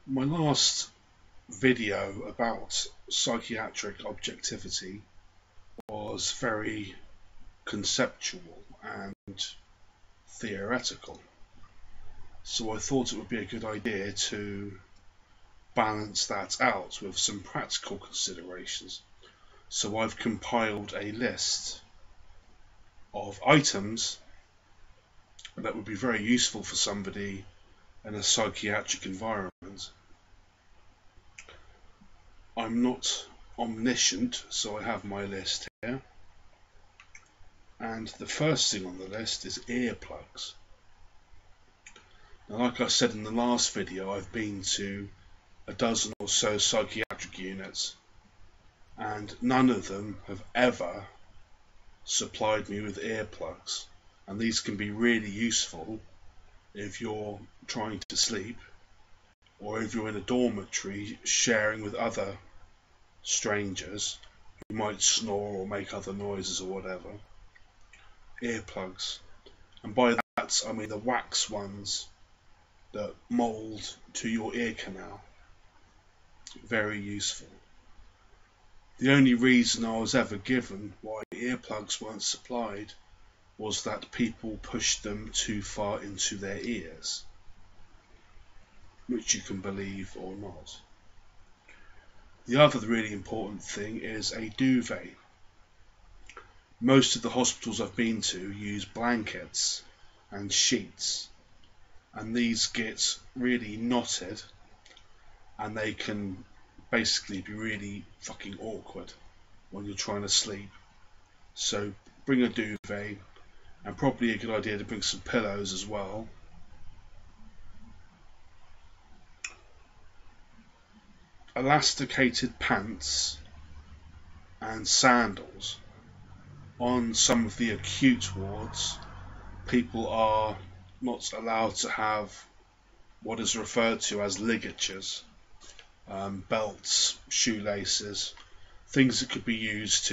My last video about psychiatric objectivity was very conceptual and theoretical, so I thought it would be a good idea to balance that out with some practical considerations. So I've compiled a list of items that would be very useful for somebody in a psychiatric environment. I'm not omniscient, so I have my list here. And the first thing on the list is earplugs. Now, like I said in the last video, I've been to a dozen or so psychiatric units, and none of them have ever supplied me with earplugs. And these can be really useful if you're trying to sleep, or if you're in a dormitory sharing with other strangers who might snore or make other noises or whatever. Earplugs. And by that I mean the wax ones that mould to your ear canal. Very useful. The only reason I was ever given why earplugs weren't supplied was that people pushed them too far into their ears, which you can believe or not. The other really important thing is a duvet. Most of the hospitals I've been to use blankets and sheets, and these get really knotted and they can basically be really fucking awkward when you're trying to sleep. So bring a duvet, and probably a good idea to bring some pillows as well. Elasticated pants and sandals. On some of the acute wards, people are not allowed to have what is referred to as ligatures, belts, shoelaces, things that could be used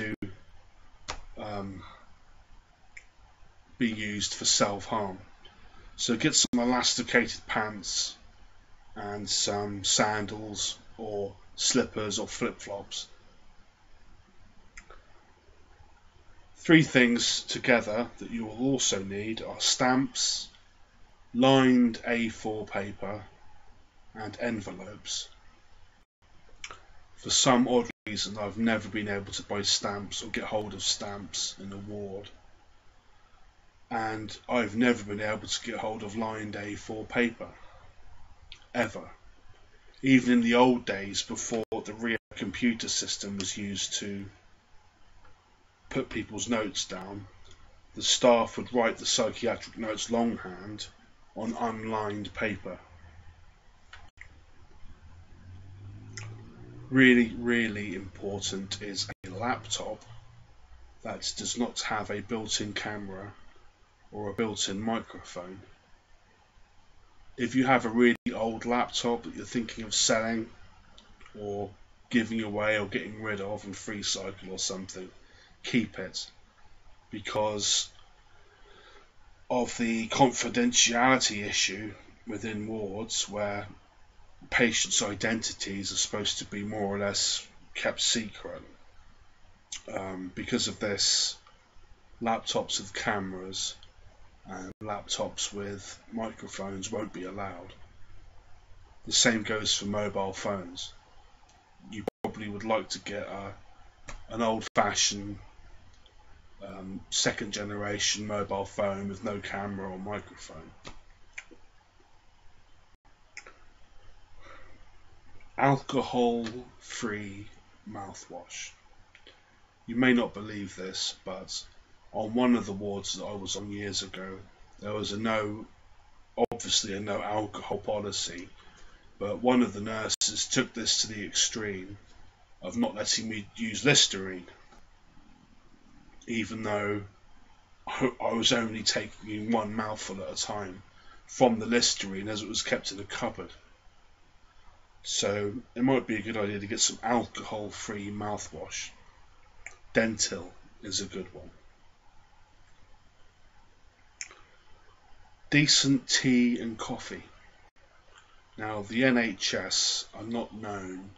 for self-harm. So get some elasticated pants and some sandals or slippers or flip-flops. 3 things together that you will also need are stamps, lined A4 paper, and envelopes. For some odd reason, I've never been able to buy stamps or get hold of stamps in a ward. And I've never been able to get hold of lined A4 paper. Ever. Even in the old days, before the real computer system was used to put people's notes down, the staff would write the psychiatric notes longhand on unlined paper. Really, really important is a laptop that does not have a built-in camera or a built-in microphone. If you have a really old laptop that you're thinking of selling or giving away or getting rid of and free cycle or something, keep it, because of the confidentiality issue within wards where patients' identities are supposed to be more or less kept secret. Because of this, laptops with cameras and laptops with microphones won't be allowed. The same goes for mobile phones. You probably would like to get an old-fashioned second generation mobile phone with no camera or microphone. Alcohol-free mouthwash. You may not believe this, but on one of the wards that I was on years ago, there was obviously a no alcohol policy, but one of the nurses took this to the extreme of not letting me use Listerine, even though I was only taking one mouthful at a time from the Listerine as it was kept in a cupboard. So it might be a good idea to get some alcohol-free mouthwash. Dentyl is a good one. Decent tea and coffee. Now, the NHS are not known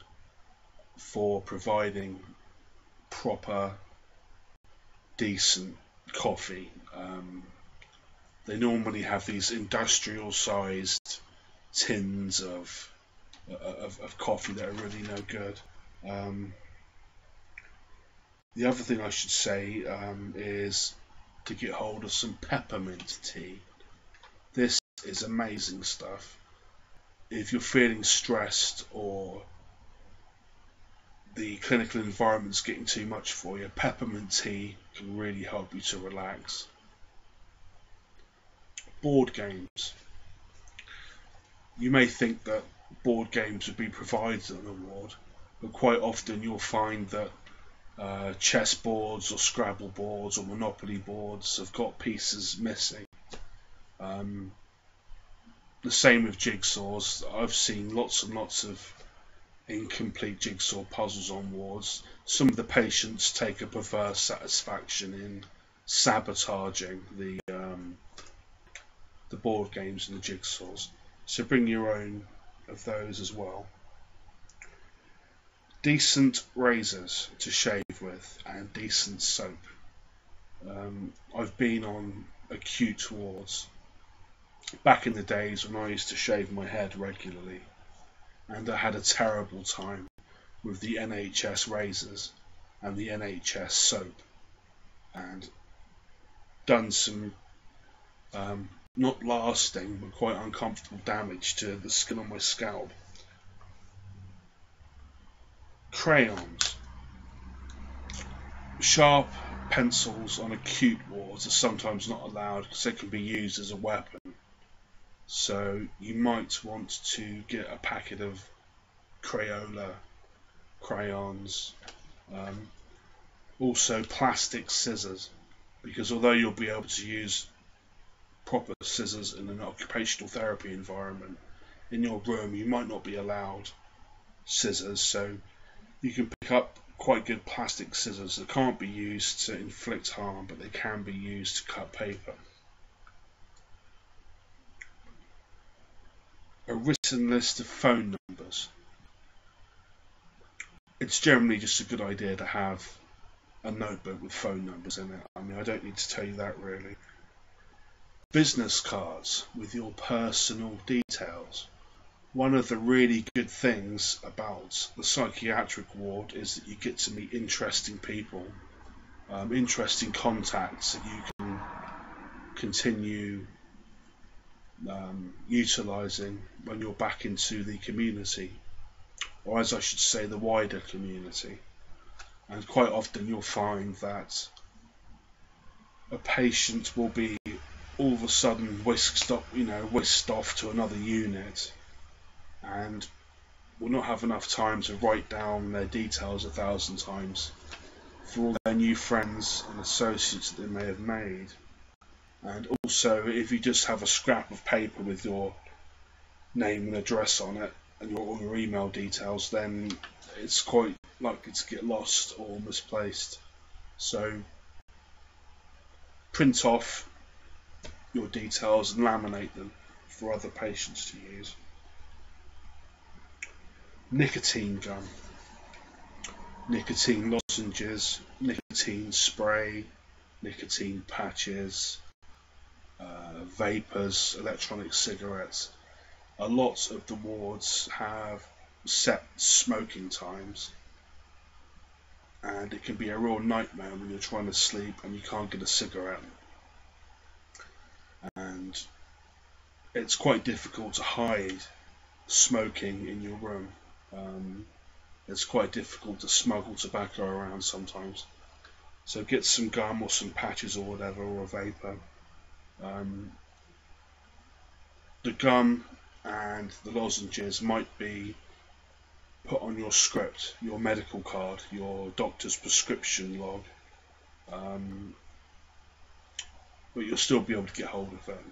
for providing proper, decent coffee. They normally have these industrial-sized tins of coffee that are really no good. The other thing I should say is to get hold of some peppermint tea. This is amazing stuff. If you're feeling stressed or the clinical environment's getting too much for you, peppermint tea can really help you to relax. Board games. You may think that board games would be provided on a ward, but quite often you'll find that chess boards or Scrabble boards or Monopoly boards have got pieces missing. The same with jigsaws. I've seen lots and lots of incomplete jigsaw puzzles on wards. Some of the patients take a perverse satisfaction in sabotaging the board games and the jigsaws. So bring your own of those as well. Decent razors to shave with and decent soap. I've been on acute wards back in the days when I used to shave my head regularly, and I had a terrible time with the NHS razors and the NHS soap, and done some not lasting but quite uncomfortable damage to the skin on my scalp. Crayons. Sharp pencils on acute wards are sometimes not allowed because they can be used as a weapon. So you might want to get a packet of Crayola crayons. Also plastic scissors, because although you'll be able to use proper scissors in an occupational therapy environment, in your room you might not be allowed scissors, so you can pick up quite good plastic scissors that can't be used to inflict harm, but they can be used to cut paper. A written list of phone numbers. It's generally just a good idea to have a notebook with phone numbers in it. I mean, I don't need to tell you that really. Business cards with your personal details. One of the really good things about the psychiatric ward is that you get to meet interesting people, interesting contacts that you can continue utilising when you're back into the community, or as I should say, the wider community. And quite often you'll find that a patient will be all of a sudden whisked off to another unit, and will not have enough time to write down their details 1,000 times for all their new friends and associates that they may have made. And also, if you just have a scrap of paper with your name and address on it and all your email details, then it's quite likely to get lost or misplaced. So print off your details and laminate them for other patients to use. Nicotine gum, nicotine lozenges, nicotine spray, nicotine patches, vapors, electronic cigarettes. A lot of the wards have set smoking times, and it can be a real nightmare when you're trying to sleep and you can't get a cigarette. And it's quite difficult to hide smoking in your room. It's quite difficult to smuggle tobacco around sometimes. So get some gum or some patches or whatever, or a vapor. The gum and the lozenges might be put on your script, your medical card, your doctor's prescription log, but you'll still be able to get hold of it.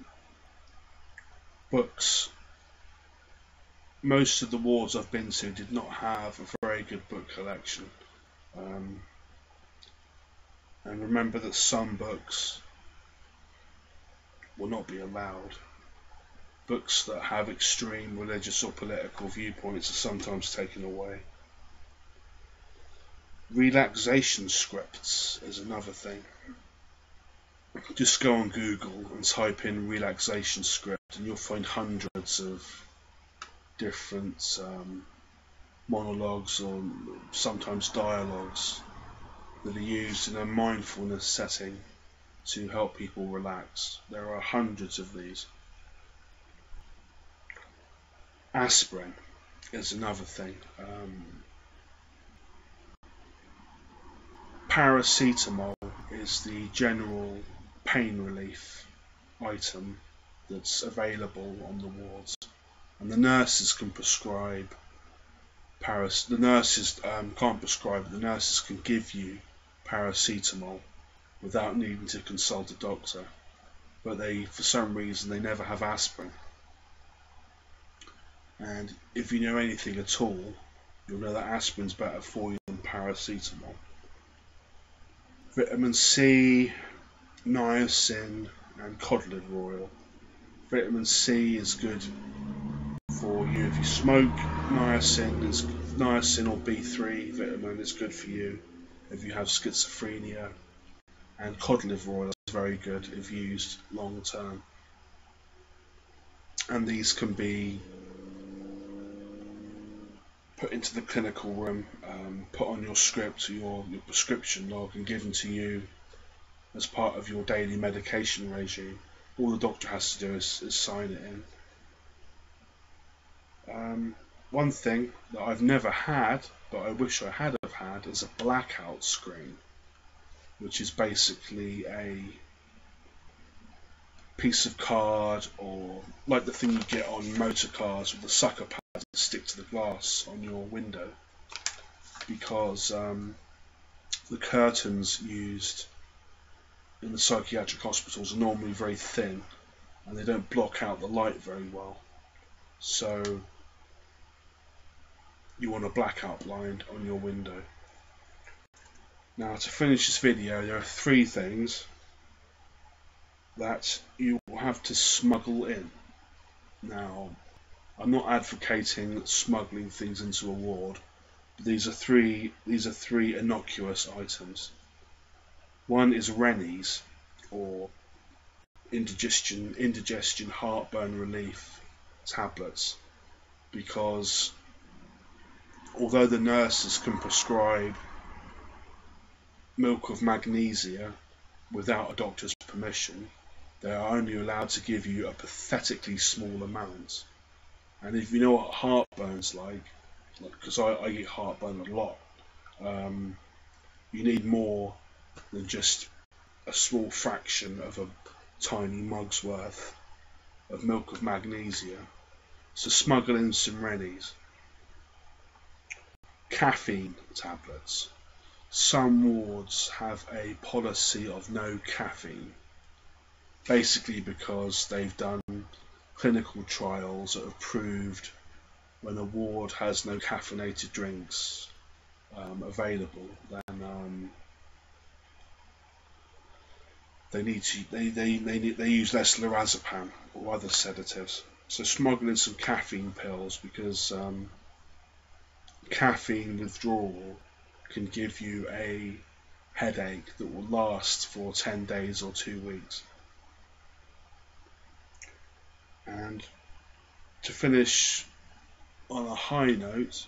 Books. Most of the wards I've been to did not have a very good book collection. And remember that some books will not be allowed. books that have extreme religious or political viewpoints are sometimes taken away. Relaxation scripts is another thing. Just go on Google and type in relaxation script and you'll find hundreds of different monologues or sometimes dialogues that are used in a mindfulness setting to help people relax. There are hundreds of these. Aspirin is another thing. Paracetamol is the general pain relief item that's available on the wards, and the nurses can prescribe the nurses can't prescribe it. The nurses can give you paracetamol without needing to consult a doctor, but for some reason they never have aspirin. And if you know anything at all, you'll know that aspirin's better for you than paracetamol. Vitamin C, niacin and cod liver oil. Vitamin C is good for you if you smoke. Niacin or B3 vitamin is good for you if you have schizophrenia, and cod liver oil is very good if used long term. And these can be put into the clinical room, put on your script, your prescription log, and given to you as part of your daily medication regime. All the doctor has to do is sign it in. One thing that I've never had, but I wish I had have had, is a blackout screen, which is basically a piece of card, or like the thing you get on motor cars with the sucker pad that stick to the glass on your window, because the curtains used in the psychiatric hospitals are normally very thin and they don't block out the light very well, so you want a blackout blind on your window. Now, to finish this video, there are 3 things that you will have to smuggle in. Now, I'm not advocating smuggling things into a ward, but these are three innocuous items. One is Rennies, or indigestion heartburn relief tablets, because although the nurses can prescribe milk of magnesia without a doctor's permission, they are only allowed to give you a pathetically small amount. And if you know what heartburn's like, because I get heartburn a lot, you need more than just a small fraction of a tiny mug's worth of milk of magnesia. So smuggle in some Rennies. Caffeine tablets. Some wards have a policy of no caffeine, basically because they've done clinical trials that have proved when a ward has no caffeinated drinks available, then they use less lorazepam or other sedatives. So smuggle in some caffeine pills, because caffeine withdrawal can give you a headache that will last for 10 days or 2 weeks. And to finish on a high note,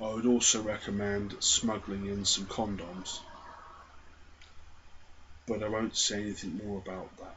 I would also recommend smuggling in some condoms, but I won't say anything more about that.